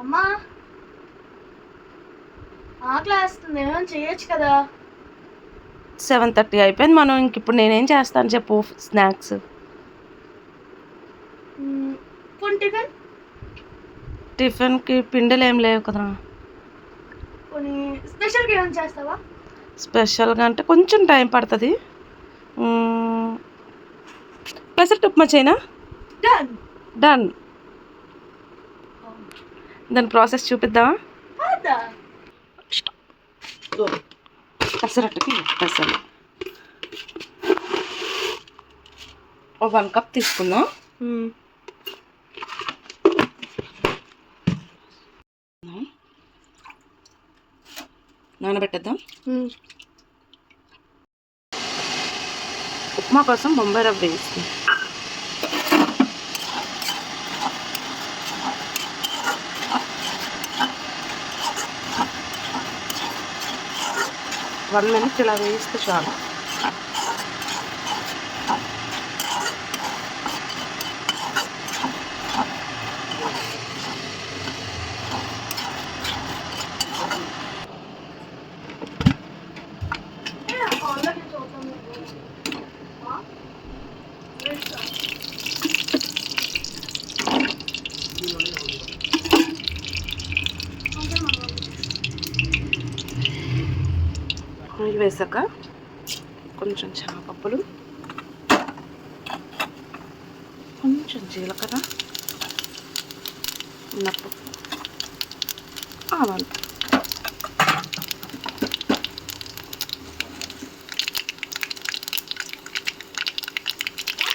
అమ్మా ఆకలి వేస్తుంది, ఏమైనా చేయొచ్చు కదా. 7:30 అయిపోయింది. మనం ఇంక ఇప్పుడు నేనేం చేస్తాను చెప్పు స్నాక్స్. టిఫిన్ టిఫిన్కి పిండిలు ఏం లేవు కదా. కొన్ని స్పెషల్గా ఏమైనా చేస్తావా? స్పెషల్గా అంటే కొంచెం టైం పడుతుంది. పెసరట్టు ఉప్మా చేయనా? డన్. దాని ప్రాసెస్ చూపిద్దామా? పెసరట్టుకి పెసలు 1 కప్ తీసుకుందాం. నానబెట్టేద్దాం. ఉప్మా కోసం బొంబాయి రవ్వ వేస్తుంది. వన్ మినిట్ ఇలా వేస్తే చాలు. ఆయిల్ వేసాక కొంచెం శనగపప్పులు, కొంచెం జీలకర్ర, మినప్పప్పు, ఆవాలు,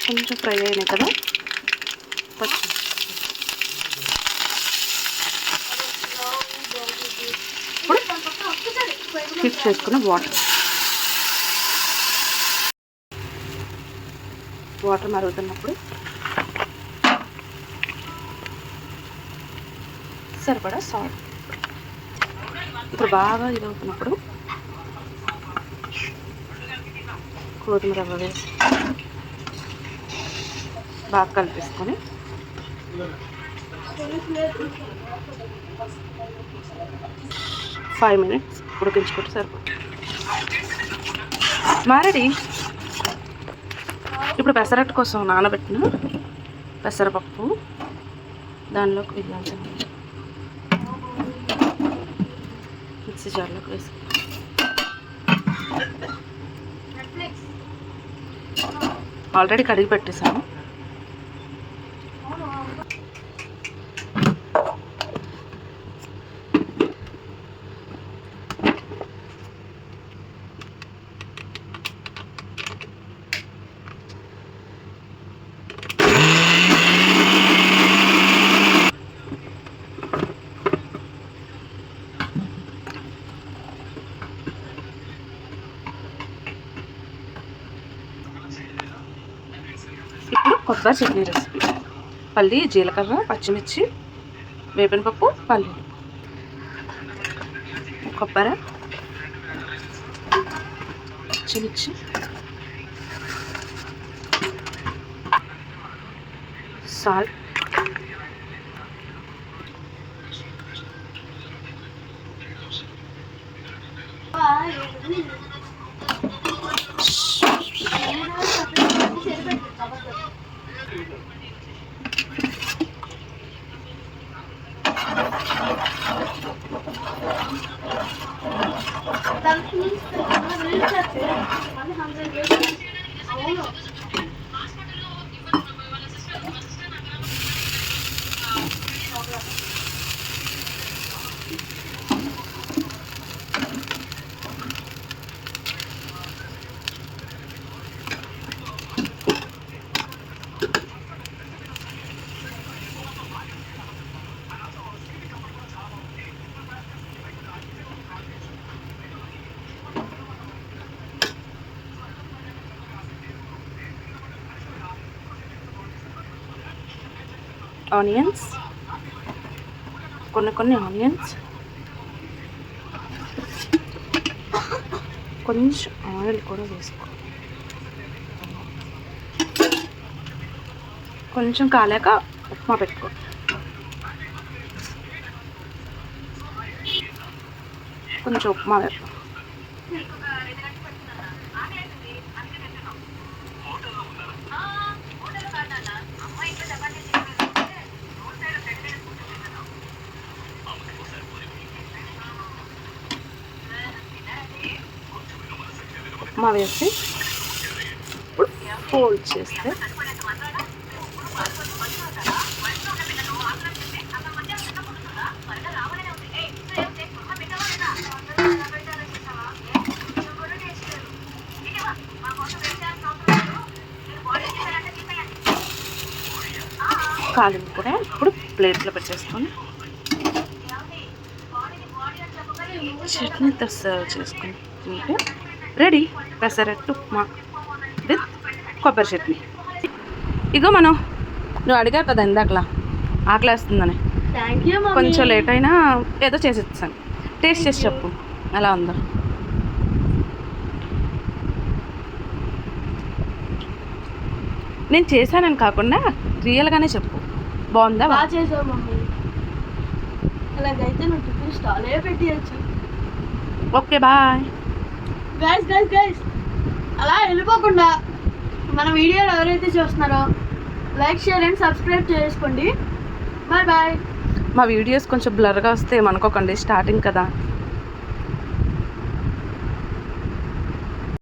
కొంచెం ఫ్రై అయినాయి కదా. ఇప్పుడు ఫిక్స్ చేసుకున్న వాటర్ మరుగుతున్నప్పుడు సరిపడా సాల్ట్. ఇప్పుడు బాగా ఇదవుతున్నప్పుడు గోధుమ రవ్వ వేసి బాగా కలిపేసుకొని 5 minutes ఉడికించుకుంటే సరిపోతుంది. మారెడీ. ఇప్పుడు పెసరట్టు కోసం నానబెట్టిన పెసరపప్పు దానిలోకి వేయాల్సింది. మిక్సీ జార్లోకి వేసి ఆల్రెడీ కడిగి పెట్టేసాను. ఇప్పుడు కొబ్బరి చట్నీ రెసిపీ. పల్లి, జీలకర్ర, పచ్చిమిర్చి, వేపిన పప్పు, పల్లీలు, కొబ్బరి, పచ్చిమిర్చి, సాల్ట్, ఆనియన్స్, కొన్ని ఆనియన్స్, కొంచెం ఆయిల్ కూడా వేసుకో. కొంచెం కాలాక ఉప్మా పెట్టుకో. కొంచెం ఉప్మా వేద్దాం. ఉప్మా వేసి ఇప్పుడు ఫోల్డ్ చేస్తే కాలింది కూడా ఇప్పుడు ప్లేట్లో పెట్టేసుకొని చట్నీతో సర్వ్ చేసుకుని తింటే రెడీ పెసరట్టు ఉప్మా విత్ కొబ్బరి చట్నీ. ఇగో నువ్వు అడిగావు కదా ఇందాకలా ఆకలేస్తుందని, థ్యాంక్ యూ మమ్మీ. కొంచెం లేట్ అయినా ఏదో చేసి ఇస్తాను. టేస్ట్ చేసి చెప్పు ఎలా ఉందో. నేను చేశానని కాకుండా రియల్గానే చెప్పు, బాగుందా? బాగా చేసావు మమ్మీ. అలాగైతే నువ్వు టిఫిన్ స్టాలే పెట్టియచ్చు. Okay bye. గైస్ అలా వెళ్ళిపోకుండా మన వీడియోలు ఎవరైతే చూస్తున్నారో లైక్ షేర్ అండ్ సబ్స్క్రైబ్ చేసుకోండి. Bye bye. మా వీడియోస్ కొంచెం బ్లర్గా వస్తే ఏమనుకోకండి, స్టార్టింగ్ కదా.